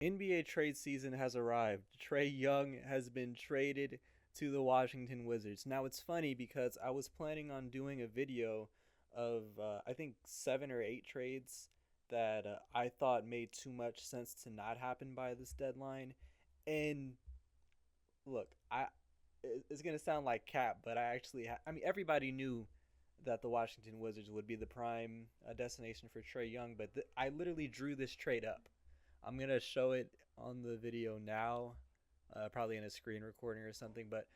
NBA trade season has arrived. Trae Young has been traded to the Washington Wizards. Now it's funny because I was planning on doing a video of I think 7 or 8 trades that I thought made too much sense to not happen by this deadline. And look, it's gonna sound like cap, but I mean everybody knew that the Washington Wizards would be the prime destination for Trae Young, but I literally drew this trade up. I'm gonna show it on the video now, probably in a screen recording or something. But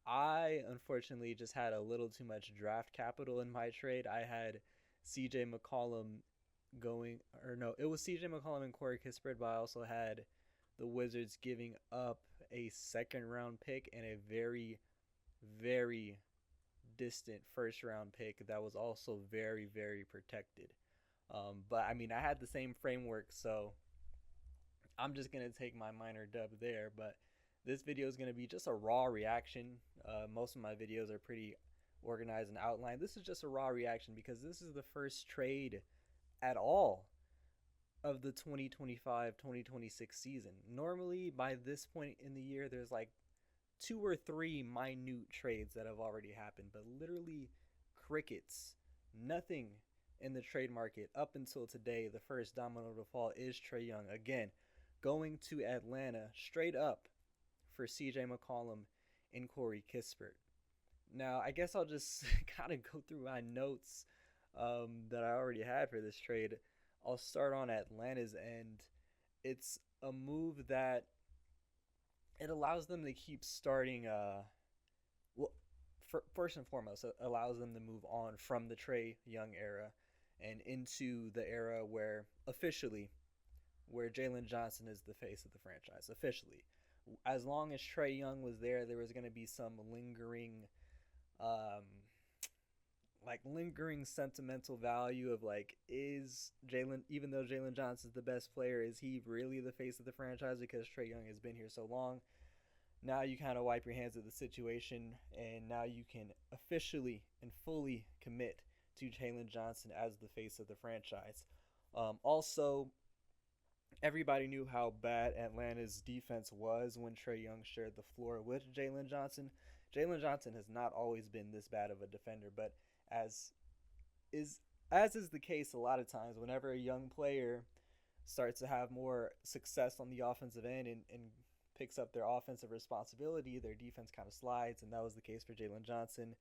I unfortunately just had a little too much draft capital in my trade. I had C.J. McCollum going, or no, it was C.J. McCollum and Corey Kispert, but I also had the Wizards giving up a second round pick and a very, very distant first round pick that was also very, very protected. But I mean, I had the same framework, so I'm just gonna take my minor dub there. But this video is gonna be just a raw reaction. Most of my videos are pretty organized and outlined. This is just a raw reaction because this is the first trade at all of the 2025-2026 season. Normally, by this point in the year, there's like 2 or 3 minute trades that have already happened, but literally crickets. Nothing in the trade market up until today. The first domino to fall is Trae Young. Again, going to Atlanta straight up for CJ McCollum and Corey Kispert. Now, I guess I'll just kind of go through my notes that I already had for this trade. I'll start on Atlanta's end. It's a move that it allows them to keep starting. Well, first and foremost, it allows them to move on from the Trae Young era and into the era where officially, where Jalen Johnson is the face of the franchise officially. As long as Trae Young was there, there was going to be some um, lingering sentimental value of like, is Jalen, even though Jalen Johnson's the best player, is he really the face of the franchise because Trae Young has been here so long? Now you kind of wipe your hands of the situation, and now you can officially and fully commit to Jalen Johnson as the face of the franchise. Also, everybody knew how bad Atlanta's defense was when Trae Young shared the floor with Jalen Johnson. Jalen Johnson has not always been this bad of a defender, but as is as is the case a lot of times, whenever a young player starts to have more success on the offensive end and picks up their offensive responsibility, their defense kind of slides, and that was the case for Jalen Johnson.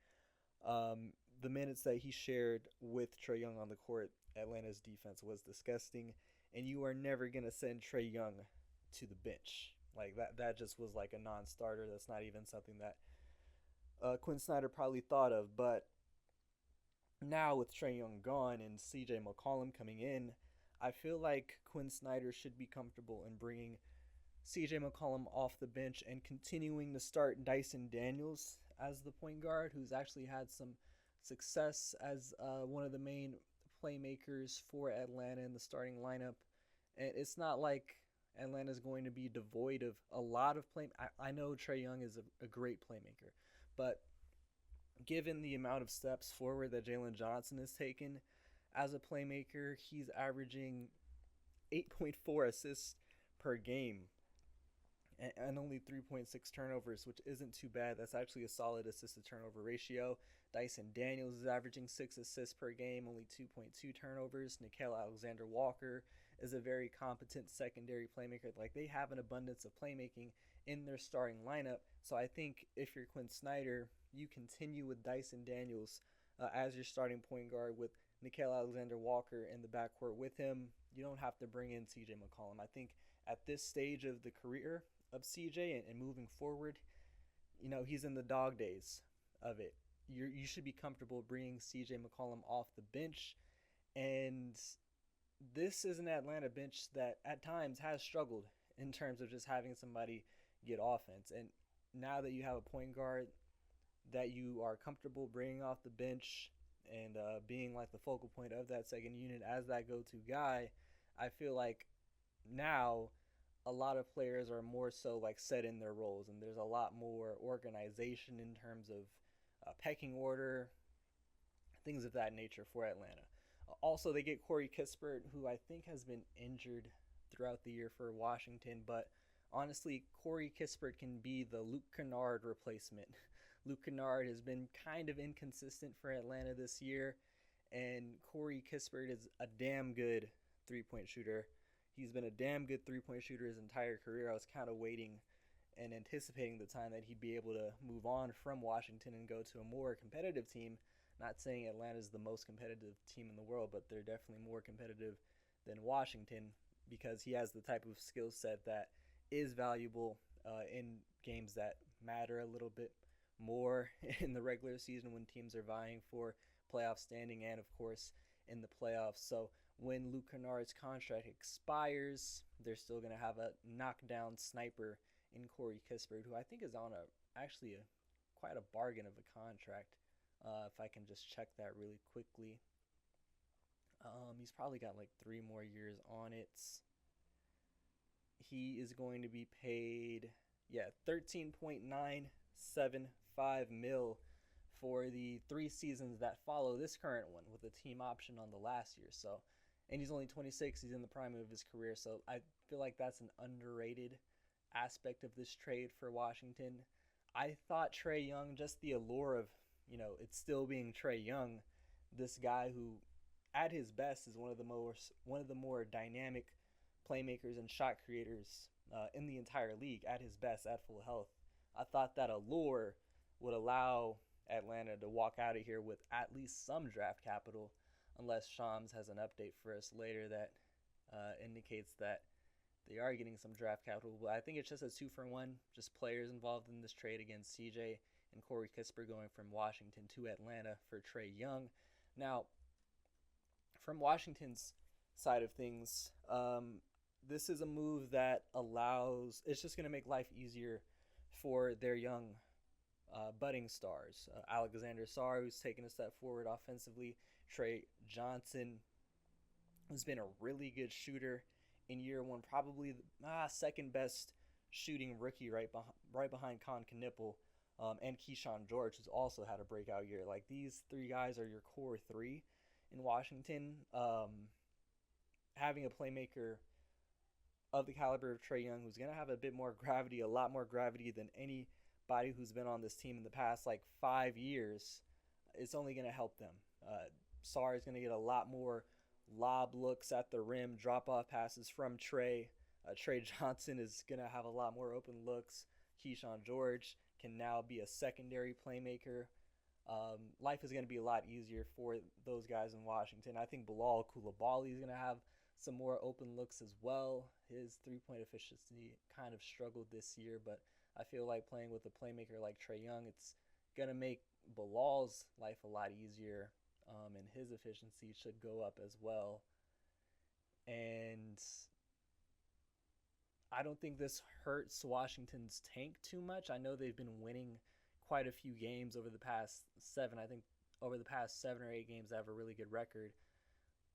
The minutes that he shared with Trae Young on the court, Atlanta's defense was disgusting, and you are never gonna send Trae Young to the bench. Like that just was like a non-starter. That's not even something that Quinn Snyder probably thought of. But now with Trae Young gone and C.J. McCollum coming in, I feel like Quinn Snyder should be comfortable in bringing C.J. McCollum off the bench and continuing to start Dyson Daniels as the point guard, who's actually had some success as one of the main playmakers for Atlanta in the starting lineup. And it's not like Atlanta's going to be devoid of a lot of play. I know Trae Young is a great playmaker, but given the amount of steps forward that Jalen Johnson has taken as a playmaker, he's averaging 8.4 assists per game and only 3.6 turnovers, which isn't too bad. That's actually a solid assist to turnover ratio. Dyson Daniels is averaging 6 assists per game, only 2.2 turnovers. Nickeil Alexander-Walker is a very competent secondary playmaker. Like, they have an abundance of playmaking in their starting lineup. So I think if you're Quinn Snyder, you continue with Dyson Daniels as your starting point guard with Nickeil Alexander-Walker in the backcourt with him. You don't have to bring in C.J. McCollum. I think at this stage of the career of CJ and moving forward, he's in the dog days of it. You should be comfortable bringing CJ McCollum off the bench. And this is an Atlanta bench that at times has struggled in terms of just having somebody get offense. And now that you have a point guard that you are comfortable bringing off the bench and being like the focal point of that second unit as that go-to guy, I feel like now a lot of players are more so like set in their roles, and there's a lot more organization in terms of pecking order, things of that nature for Atlanta. Also, they get Corey Kispert, who I think has been injured throughout the year for Washington, but honestly, Corey Kispert can be the Luke Kennard replacement. Luke Kennard has been kind of inconsistent for Atlanta this year, and Corey Kispert is a damn good three-point shooter. He's been a damn good three-point shooter his entire career. I was kind of waiting and anticipating the time that he'd be able to move on from Washington and go to a more competitive team. Not saying Atlanta's the most competitive team in the world, but they're definitely more competitive than Washington because he has the type of skill set that is valuable in games that matter a little bit more in the regular season when teams are vying for playoff standing and, of course, in the playoffs. So when Luke Kennard's contract expires, they're still going to have a knockdown sniper in Corey Kispert, who I think is on actually quite a bargain of a contract. If I can just check that really quickly. He's probably got like 3 more years on it. He is going to be paid, 13.975 mil for the 3 seasons that follow this current one, with a team option on the last year. So, and he's only 26. He's in the prime of his career. So I feel like that's an underrated aspect of this trade for Washington. I thought Trae Young, just the allure of, it still being Trae Young, this guy who at his best is one of the more dynamic playmakers and shot creators in the entire league at his best at full health. I thought that allure would allow Atlanta to walk out of here with at least some draft capital, unless Shams has an update for us later that indicates that they are getting some draft capital. But I think it's just a 2-for-1, just players involved in this trade against CJ and Corey Kispert going from Washington to Atlanta for Trae Young. Now, from Washington's side of things, this is a move that it's just going to make life easier for their young budding stars. Alexander Sarr, who's taken a step forward offensively. Trae Johnson, who's been a really good shooter in year one, probably second best shooting rookie right behind Con Knipple, and Keyshawn George, who's also had a breakout year. Like, these 3 guys are your core 3 in Washington. Having a playmaker of the caliber of Trae Young, who's going to have a lot more gravity than anybody who's been on this team in the past, 5 years, it's only going to help them. Sarr is going to get a lot more lob looks at the rim, drop-off passes from Trae. Trae Johnson is going to have a lot more open looks. Keyshawn George can now be a secondary playmaker. Life is going to be a lot easier for those guys in Washington. I think Bilal Coulibaly is going to have some more open looks as well. His three-point efficiency kind of struggled this year, but I feel like playing with a playmaker like Trae Young, it's going to make Bilal's life a lot easier, and his efficiency should go up as well. And I don't think this hurts Washington's tank too much. I know they've been winning quite a few games over the past 7. I think over the past 7 or 8 games, they have a really good record.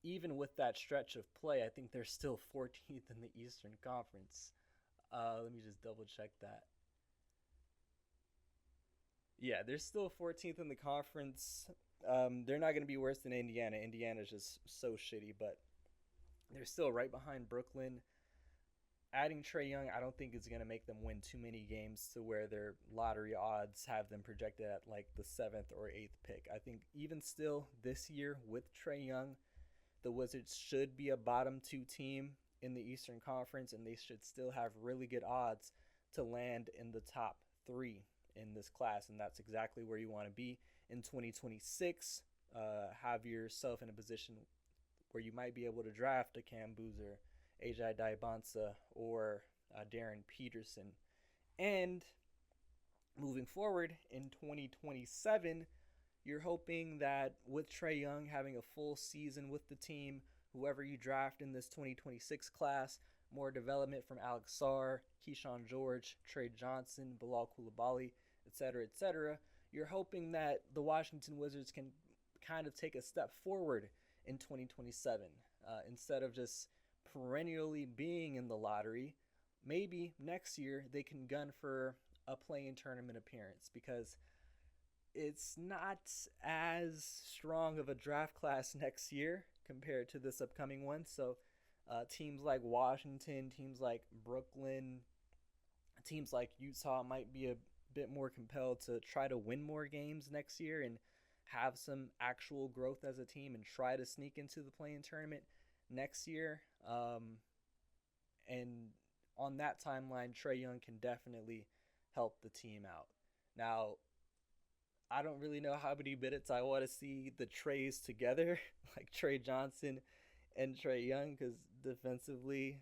Even with that stretch of play, I think they're still 14th in the Eastern Conference. Let me just double check that. Yeah, they're still 14th in the conference. They're not going to be worse than Indiana. Indiana's just so shitty, but they're still right behind Brooklyn. Adding Trae Young, I don't think it's going to make them win too many games to where their lottery odds have them projected at like the 7th or 8th pick. I think even still this year with Trae Young, the Wizards should be a bottom 2 team in the Eastern Conference, and they should still have really good odds to land in the top 3 in this class, and that's exactly where you want to be in 2026. Have yourself in a position where you might be able to draft a Cam Boozer, Ajay Daibansa, or Darren Peterson. And moving forward in 2027, you're hoping that with Trae Young having a full season with the team, whoever you draft in this 2026 class, more development from Alex Sarr, Keyshawn George, Trae Johnson, Bilal Coulibaly, etc., you're hoping that the Washington Wizards can kind of take a step forward in 2027. Instead of just perennially being in the lottery, maybe next year they can gun for a play-in tournament appearance, because it's not as strong of a draft class next year compared to this upcoming one. So Teams like Washington, teams like Brooklyn, teams like Utah might be a bit more compelled to try to win more games next year and have some actual growth as a team and try to sneak into the play-in tournament next year. And on that timeline, Trae Young can definitely help the team out. Now, I don't really know how many minutes I want to see the Trays together, like Trae Johnson and Trae Young, because defensively,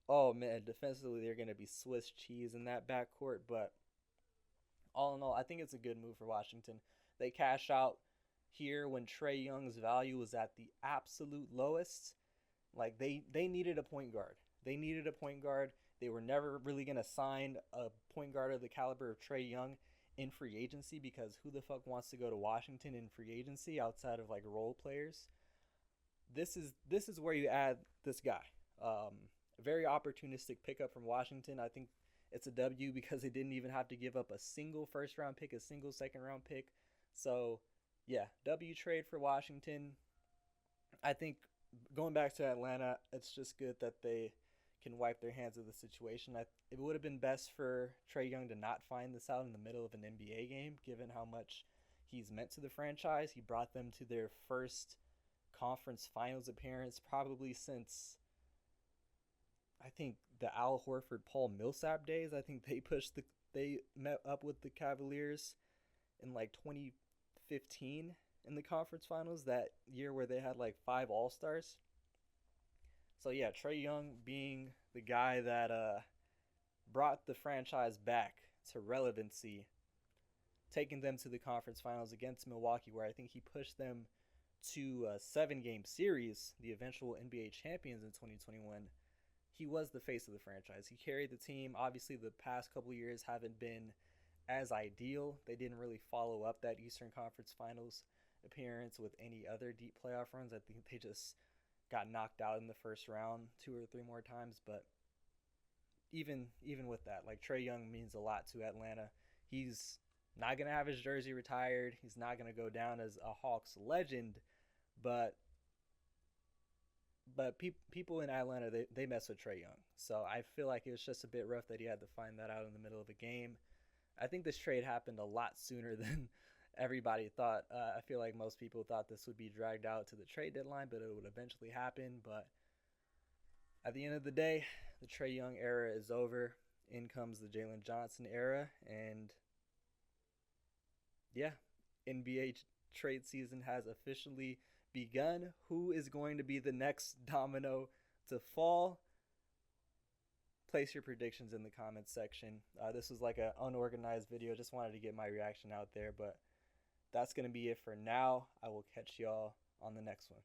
oh man, defensively they're going to be Swiss cheese in that backcourt. But all in all, I think it's a good move for Washington. They cash out here when Trae Young's value was at the absolute lowest. Like they needed a point guard. They needed a point guard. They were never really gonna sign a point guard of the caliber of Trae Young in free agency because who the fuck wants to go to Washington in free agency outside of like role players? This is where you add this guy. A very opportunistic pickup from Washington. I think it's a W because they didn't even have to give up a single first round pick, a single second round pick. So yeah, W trade for Washington. I think going back to Atlanta, it's just good that they can wipe their hands of the situation. It would have been best for Trae Young to not find this out in the middle of an NBA game, given how much he's meant to the franchise. He brought them to their first conference finals appearance probably since I think the Al Horford Paul Millsap days. I think they met up with the Cavaliers in like 2015 in the conference finals, that year where they had like 5 All-Stars. So yeah, Trae Young being the guy that brought the franchise back to relevancy, taking them to the conference finals against Milwaukee, where I think he pushed them to a 7-game series, the eventual NBA champions in 2021. He was the face of the franchise. He carried the team. Obviously, the past couple of years haven't been as ideal. They didn't really follow up that Eastern Conference Finals appearance with any other deep playoff runs. I think they just got knocked out in the first round 2 or 3 more times. But even with that, like Trae Young means a lot to Atlanta. He's not gonna have his jersey retired. He's not gonna go down as a Hawks legend, but people in Atlanta they mess with Trae Young. So I feel like it was just a bit rough that he had to find that out in the middle of a game. I think this trade happened a lot sooner than everybody thought. I feel like most people thought this would be dragged out to the trade deadline, but it would eventually happen. But at the end of the day, the Trae Young era is over. In comes the Jalen Johnson era, and yeah, NBA trade season has officially begun. Who is going to be the next domino to fall? Place your predictions in the comments section. This was like an unorganized video. Just wanted to get my reaction out there, but that's going to be it for now. I will catch y'all on the next one.